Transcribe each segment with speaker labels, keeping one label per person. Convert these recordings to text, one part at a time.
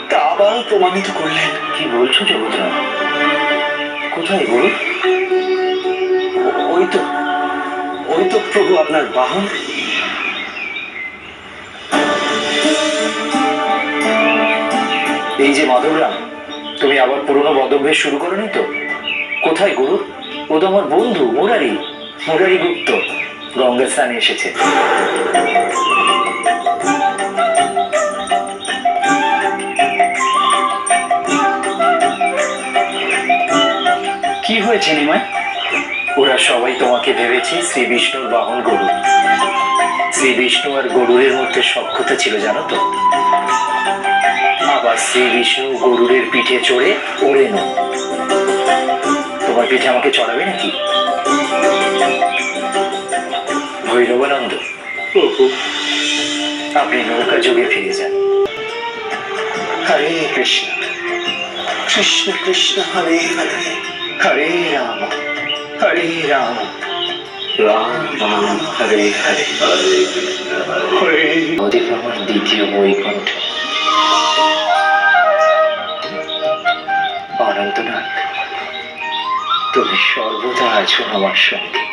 Speaker 1: তা আবার প্রমাণিত করলেন।
Speaker 2: কি বলছো জগৎরাম? কোথায় গুরু?
Speaker 1: ওই তো ওই তো প্রভু আপনার বাহন।
Speaker 2: এই যে মাধবরাম, তুমি আবার পুরনো বদভ্যাস শুরু করনি তো? কোথায় গুরু? ও তো আমার বন্ধু মুরারি, মুরারি গুপ্ত গঙ্গা স্নানে এসেছে। কি হয়েছে নিমাই? ওরা সবাই তোমাকে ভেবেছে শ্রী বিষ্ণুর বাহন গরু। শ্রী বিষ্ণু আর গরুরের মধ্যে সখ্যতা ছিল জানো তো। আবার শ্রী বিষ্ণু গরুরের পিঠে চড়ে ওড়েন। তোমার পিঠে আমাকে চড়াবে নাকি? ভৈরবানন্দ, আপনি নৌকা যুগে ফিরে যান।
Speaker 1: হরে কৃষ্ণ কৃষ্ণ কৃষ্ণ হরে হরে হরে রাম রাম রাম হরে হরে হরে।
Speaker 2: ওদিকে আমার দ্বিতীয় বৈকুণ্ঠ। অনন্তনাথ, তুমি সর্বদা আছো আমার সঙ্গে।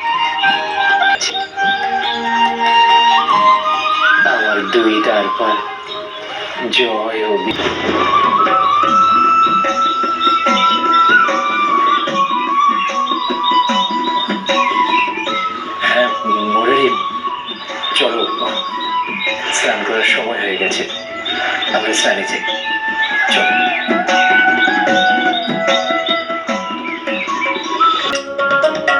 Speaker 2: আমার দুই তারপর জয় ও হ্যাঁ মুরারি, চলো স্নান করার সময় হয়ে গেছে, আমরা স্নানে যাই।